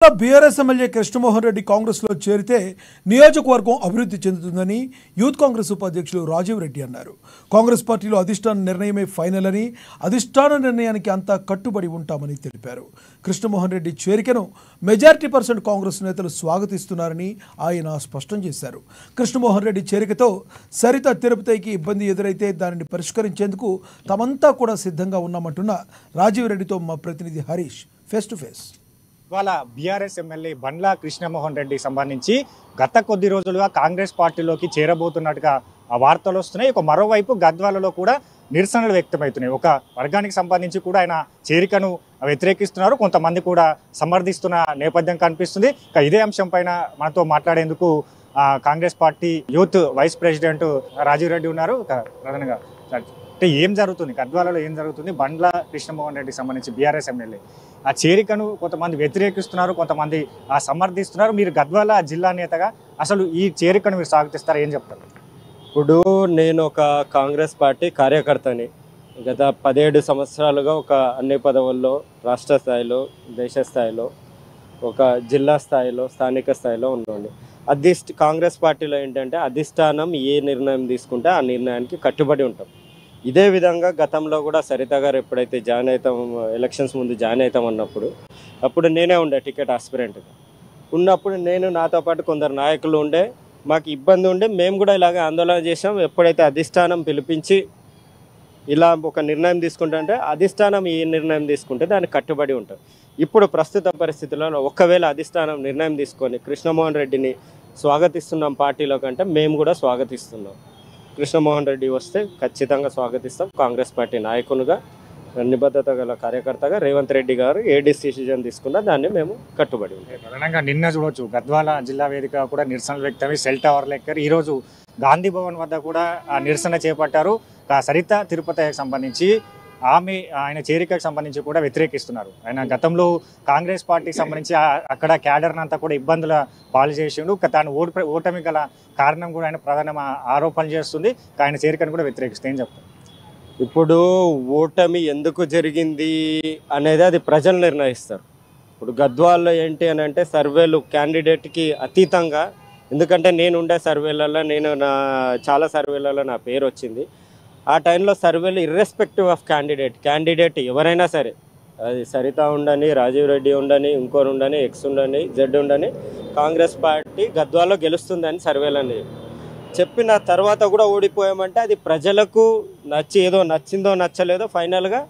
BRS MLA Krishnamohan Reddy కాంగ్రెస్లో చేరితే నియోజకవర్గం అభివృద్ధి చెందుతుందని యూత్ కాంగ్రెస్ ఉపాధ్యక్షులు రాజీవ్ రెడ్డి అన్నారు. కాంగ్రెస్ పార్టీలో అధిష్టాన నిర్ణయమే ఫైనల్ అని, అధిష్టాన నిర్ణయానికి అంతా కట్టుబడి ఉంటామని తెలిపారు. కృష్ణమోహన్ రెడ్డి చేరికను మెజారిటీ పర్సెంట్ కాంగ్రెస్ నేతలు స్వాగతిస్తున్నారని ఆయన స్పష్టం చేశారు. కృష్ణమోహన్ రెడ్డి చేరికతో సరిత తిరుపతికి ఇబ్బంది ఎదురైతే దానిని పరిష్కరించేందుకు తమంతా కూడా సిద్ధంగా ఉన్నామంటున్న రాజీవ్ రెడ్డితో మా ప్రతినిధి హరీష్ ఫేస్ టు ఫేస్. ఇవాళ బీఆర్ఎస్ ఎమ్మెల్యే బండ్ల కృష్ణమోహన్ రెడ్డికి సంబంధించి గత కొద్ది రోజులుగా కాంగ్రెస్ పార్టీలోకి చేరబోతున్నట్టుగా ఆ వార్తలు వస్తున్నాయి. మరోవైపు గద్వాలలో కూడా నిరసనలు వ్యక్తమవుతున్నాయి. ఒక వర్గానికి సంబంధించి కూడా ఆయన చేరికను వ్యతిరేకిస్తున్నారు, కొంతమంది కూడా సమర్థిస్తున్న నేపథ్యం కనిపిస్తుంది. ఇదే అంశం పైన మనతో మాట్లాడేందుకు Congress party youth vice president Rajiv Reddy ఉన్నారు. ప్రధానంగా అంటే ఏం జరుగుతుంది, గద్వాలలో ఏం జరుగుతుంది, బండ్ల కృష్ణమోహన్ రెడ్డికి సంబంధించి బీఆర్ఎస్ ఎమ్మెల్యే ఆ చేరికను కొంతమంది వ్యతిరేకిస్తున్నారు, కొంతమంది సమర్థిస్తున్నారు. మీరు గద్వాల జిల్లా నేతగా అసలు ఈ చేరికను మీరు స్వాగతిస్తారు, ఏం చెప్తారు? ఇప్పుడు నేను ఒక కాంగ్రెస్ పార్టీ కార్యకర్తని. గత 17 సంవత్సరాలుగా ఒక అన్ని పదవుల్లో రాష్ట్ర స్థాయిలో, దేశ స్థాయిలో, ఒక జిల్లా స్థాయిలో, స్థానిక స్థాయిలో ఉన్నాండి. కాంగ్రెస్ పార్టీలో ఏంటంటే అధిష్టానం ఏ నిర్ణయం తీసుకుంటే ఆ నిర్ణయానికి కట్టుబడి ఉంటాం. ఇదే విధంగా గతంలో కూడా సరిత గారు ఎప్పుడైతే జాయిన్ అవుతాం, ఎలక్షన్స్ ముందు జాయిన్ అవుతాం అప్పుడు నేనే ఉండే టికెట్ ఆస్పిరెంట్గా ఉన్నప్పుడు నాతో పాటు కొందరు నాయకులు ఉండే, మాకు ఇబ్బంది ఉండే, మేము కూడా ఇలాగే ఆందోళన చేసాం. ఎప్పుడైతే అధిష్టానం పిలిపించి ఇలా ఒక నిర్ణయం తీసుకుంటే అధిష్టానం ఏ నిర్ణయం తీసుకుంటే దానికి కట్టుబడి ఉంటాం. ఇప్పుడు ప్రస్తుత పరిస్థితుల్లో ఒకవేళ అధిష్టానం నిర్ణయం తీసుకొని కృష్ణమోహన్ రెడ్డిని స్వాగతిస్తున్నాం పార్టీలో కంటే మేము కూడా స్వాగతిస్తున్నాం. కృష్ణమోహన్ రెడ్డి వస్తే ఖచ్చితంగా స్వాగతిస్తాం. కాంగ్రెస్ పార్టీ నాయకునిగా, నిబద్ధత గల కార్యకర్తగా రేవంత్ రెడ్డి గారు ఏ డిసిజన్ తీసుకున్నా దాన్ని మేము కట్టుబడి ఉంటాం. ప్రధానంగా నిన్న చూడొచ్చు గద్వాల జిల్లా వేదిక కూడా నిరసనలు వ్యక్తమై సెల్ టవర్ లెక్కర్ ఈరోజు గాంధీ భవన్ వద్ద కూడా నిరసన చేపట్టారు. సరిత తిరుపతికి సంబంధించి ఆయన చేరికకు సంబంధించి కూడా వ్యతిరేకిస్తున్నారు. ఆయన గతంలో కాంగ్రెస్ పార్టీకి సంబంధించి అక్కడ క్యాడర్ని అంతా కూడా ఇబ్బందుల పాలు చేసిండు. తాను ఓటమి గల కారణం కూడా ఆయన ప్రధాన ఆరోపణలు చేస్తుంది. ఆయన చేరికను కూడా వ్యతిరేకిస్తే ఏం చెప్తారు? ఇప్పుడు ఓటమి ఎందుకు జరిగింది అనేది అది ప్రజలు నిర్ణయిస్తారు. ఇప్పుడు గద్వాల్లో ఏంటి అని అంటే సర్వేలు క్యాండిడేట్కి అతీతంగా, ఎందుకంటే నేను ఉండే సర్వేలలో చాలా సర్వేలలో నా పేరు వచ్చింది. ఆ టైంలో సర్వేలు ఇర్రెస్పెక్టివ్ ఆఫ్ క్యాండిడేట్ ఎవరైనా సరే, అది సరిత ఉండని, రాజీవ్ రెడ్డి ఉండని, ఇంకోరు ఉండని, ఎక్స్ ఉండని, జెడ్ ఉండని, కాంగ్రెస్ పార్టీ గద్వాలో గెలుస్తుందని సర్వేలని చెప్పిన తర్వాత కూడా ఓడిపోయామంటే అది ప్రజలకు ఏదో నచ్చిందో నచ్చలేదో ఫైనల్గా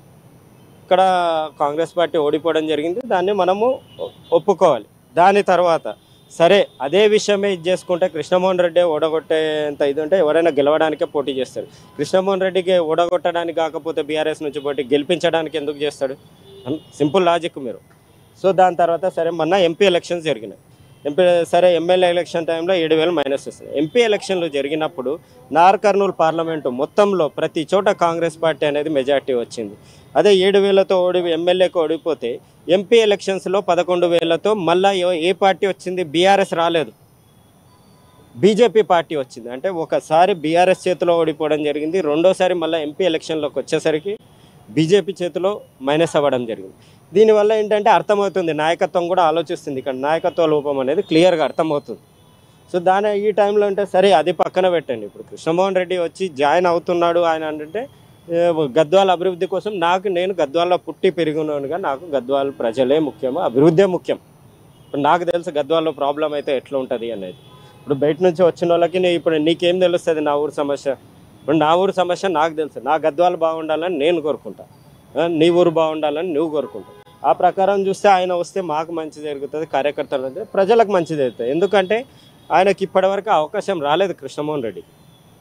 ఇక్కడ కాంగ్రెస్ పార్టీ ఓడిపోవడం జరిగింది. దాన్ని మనము ఒప్పుకోవాలి. దాని తర్వాత సరే అదే విషయమే ఇది చేసుకుంటే కృష్ణమోహన్ రెడ్డి ఓడగొట్టేంత ఇది ఉంటే ఎవరైనా గెలవడానికే పోటీ చేస్తాడు. కృష్ణమోహన్ రెడ్డికి ఓడగొట్టడానికి కాకపోతే బీఆర్ఎస్ నుంచి పోటీ గెలిపించడానికి ఎందుకు చేస్తాడు? సింపుల్ లాజిక్ మీరు. సో దాని తర్వాత సరే మొన్న ఎంపీ ఎలక్షన్స్ జరిగినాయి. ఎమ్మెల్యే ఎలక్షన్ టైంలో 7,000 మైనస్ వస్తుంది. ఎంపీ ఎలక్షన్లు జరిగినప్పుడు నార్ కర్నూలు పార్లమెంటు మొత్తంలో ప్రతి చోట కాంగ్రెస్ పార్టీ అనేది మెజార్టీ వచ్చింది. అదే 7,000తో ఎమ్మెల్యేకి ఓడిపోతే ఎంపీ ఎలక్షన్స్లో 11,000తో మళ్ళీ ఏ పార్టీ వచ్చింది? బీఆర్ఎస్ రాలేదు, బీజేపీ పార్టీ వచ్చింది. అంటే ఒకసారి బీఆర్ఎస్ చేతిలో ఓడిపోవడం జరిగింది, రెండోసారి మళ్ళీ ఎంపీ ఎలక్షన్లోకి వచ్చేసరికి బీజేపీ చేతిలో మైనస్ అవ్వడం జరిగింది. దీనివల్ల ఏంటంటే అర్థమవుతుంది, నాయకత్వం కూడా ఆలోచిస్తుంది. ఇక్కడ నాయకత్వ లోపం అనేది క్లియర్గా అర్థమవుతుంది. సో ఈ టైంలో అంటే సరే అది పక్కన పెట్టండి. ఇప్పుడు కృష్ణమోహన్ రెడ్డి వచ్చి జాయిన్ అవుతున్నాడు ఆయన అంటే గద్వాల అభివృద్ధి కోసం నేను గద్వాల్లో పుట్టి పెరిగినానుగా నాకు గద్వాల ప్రజలే ముఖ్యమో, అభివృద్ధే ముఖ్యం. ఇప్పుడు నాకు తెలుసు గద్వాల్లో ప్రాబ్లం అయితే ఎట్లా ఉంటుంది అనేది. ఇప్పుడు బయట నుంచి వచ్చిన వాళ్ళకి ఇప్పుడు నీకేం తెలుస్తుంది నా ఊరు సమస్య? ఇప్పుడు నా ఊరు సమస్య నాకు తెలుసు. నా గద్వాలు బాగుండాలని నేను కోరుకుంటా, నీ ఊరు బాగుండాలని నువ్వు కోరుకుంటావు. ఆ ప్రకారం చూస్తే ఆయన వస్తే మాకు మంచి జరుగుతుంది, కార్యకర్తలు అంటే ప్రజలకు మంచి జరుగుతుంది. ఎందుకంటే ఆయనకి ఇప్పటివరకు అవకాశం రాలేదు కృష్ణమోహన్ రెడ్డికి.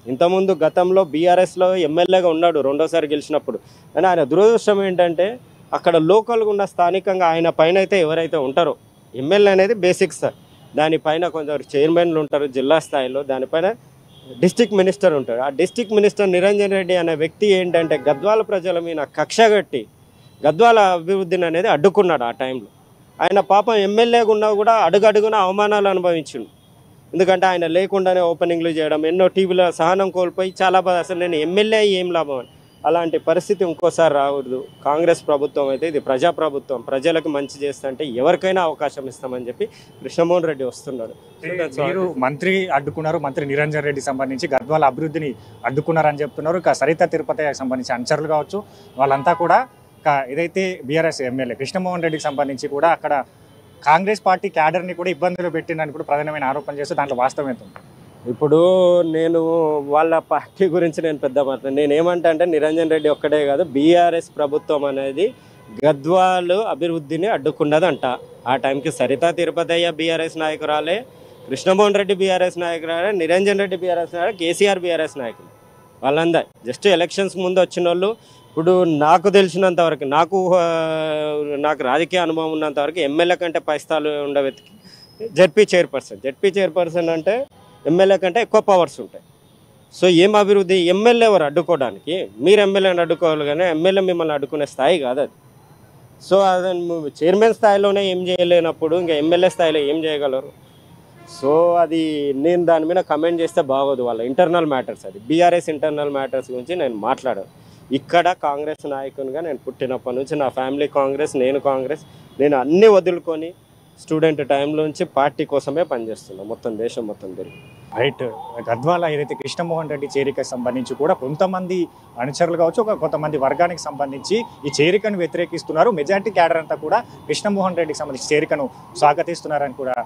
ఇంతకుముందు గతంలో బీఆర్ఎస్లో ఎమ్మెల్యేగా ఉన్నాడు రెండోసారి గెలిచినప్పుడు. కానీ ఆయన దురదృష్టం ఏంటంటే అక్కడ లోకల్గా ఉన్న స్థానికంగా ఆయన పైన అయితే ఎవరైతే ఉంటారో, ఎమ్మెల్యే అనేది బేసిక్స్, దానిపైన కొందరు చైర్మన్లు ఉంటారు జిల్లా స్థాయిలో, దానిపైన డిస్టిక్ మినిస్టర్ ఉంటాడు. ఆ డిస్టిక్ మినిస్టర్ నిరంజన్ రెడ్డి అనే వ్యక్తి ఏంటంటే గద్వాల ప్రజల మీద కక్షగట్టి గద్వాల అభివృద్ధిని అనేది అడ్డుకున్నాడు. ఆ టైంలో ఆయన పాపం ఎమ్మెల్యేగా ఉన్నా కూడా అడుగడుగున అవమానాలు అనుభవించిండు. ఎందుకంటే ఆయన లేకుండానే ఓపెనింగ్లు చేయడం, ఎన్నో టీవీలో సహనం కోల్పోయి చాలా బాధ. అసలు నేను ఎమ్మెల్యే ఏం లాభం అని అలాంటి పరిస్థితి ఇంకోసారి రాకూడదు. కాంగ్రెస్ ప్రభుత్వం అయితే ఇది ప్రజాప్రభుత్వం, ప్రజలకు మంచి చేస్తుంటే ఎవరికైనా అవకాశం ఇస్తామని చెప్పి కృష్ణమోహన్ రెడ్డి వస్తున్నాడు. మీరు మంత్రి అడ్డుకున్నారు, మంత్రి నిరంజన్ రెడ్డి సంబంధించి గద్వాల అభివృద్ధిని అడ్డుకున్నారని చెప్తున్నారు. ఇక సరిత తిరుపతి సంబంధించి అనుచరులు కావచ్చు, వాళ్ళంతా కూడా ఏదైతే బీఆర్ఎస్ ఎమ్మెల్యే కృష్ణమోహన్ రెడ్డికి సంబంధించి కూడా అక్కడ కాంగ్రెస్ పార్టీ క్యాడర్ని కూడా ఇబ్బందులు పెట్టిందని కూడా ప్రధానమైన ఆరోపణలు చేస్తే దాంట్లో వాస్తవం ఎంత ఉంది? ఇప్పుడు నేను వాళ్ళ పార్టీ గురించి నేను పెద్ద మాట్లాడు, నేను ఏమంటా అంటే నిరంజన్ రెడ్డి ఒక్కడే కాదు, బీఆర్ఎస్ ప్రభుత్వం అనేది గద్వాలు అభివృద్ధిని అడ్డుకున్నదంట. ఆ టైంకి సరిత తిరుపతయ్య బీఆర్ఎస్ నాయకురాలే, కృష్ణమోహన్ రెడ్డి బీఆర్ఎస్ నాయకురాలే, నిరంజన్ రెడ్డి బీఆర్ఎస్ నాయకులు, కేసీఆర్ బీఆర్ఎస్ నాయకులు. వాళ్ళందరూ జస్ట్ ఎలక్షన్స్ ముందు వచ్చిన వాళ్ళు. ఇప్పుడు నాకు తెలిసినంత వరకు, నాకు రాజకీయ అనుభవం ఉన్నంత వరకు ఎమ్మెల్యే కంటే పై స్థాయిలో ఉండే వ్యక్తికి జెడ్పీ చైర్పర్సన్ అంటే ఎమ్మెల్యే కంటే ఎక్కువ పవర్స్ ఉంటాయి. సో ఏం అభివృద్ధి? ఎమ్మెల్యే ఎవరు అడ్డుకోవడానికి? మీరు ఎమ్మెల్యేని అడ్డుకోవాలి, కానీ ఎమ్మెల్యే మిమ్మల్ని అడ్డుకునే స్థాయి కాదు అది. సో అది చైర్మన్ స్థాయిలోనే ఏం చేయలేనప్పుడు ఇంకా ఎమ్మెల్యే స్థాయిలో ఏం చేయగలరు? సో అది నేను దాని మీద కమెంట్ చేస్తే బాగోదు. వాళ్ళ ఇంటర్నల్ మ్యాటర్స్, అది బీఆర్ఎస్ ఇంటర్నల్ మ్యాటర్స్ గురించి నేను మాట్లాడాను. ఇక్కడ కాంగ్రెస్ నాయకునిగా నేను పుట్టినప్పటి నుంచి నా ఫ్యామిలీ కాంగ్రెస్, నేను అన్నీ వదులుకొని స్టూడెంట్ టైంలోంచి పార్టీ కోసమే పనిచేస్తున్నాను, మొత్తం దేశం మొత్తం తిరిగి. రైట్. గద్వాల ఏదైతే కృష్ణమోహన్ రెడ్డి చేరికకు సంబంధించి కూడా కొంతమంది అనుచరులు కావచ్చు, కొంతమంది వర్గానికి సంబంధించి ఈ చేరికను వ్యతిరేకిస్తున్నారు. మెజార్టీ క్యాడర్ అంతా కూడా కృష్ణమోహన్ రెడ్డికి సంబంధించి చేరికను స్వాగతిస్తున్నారని కూడా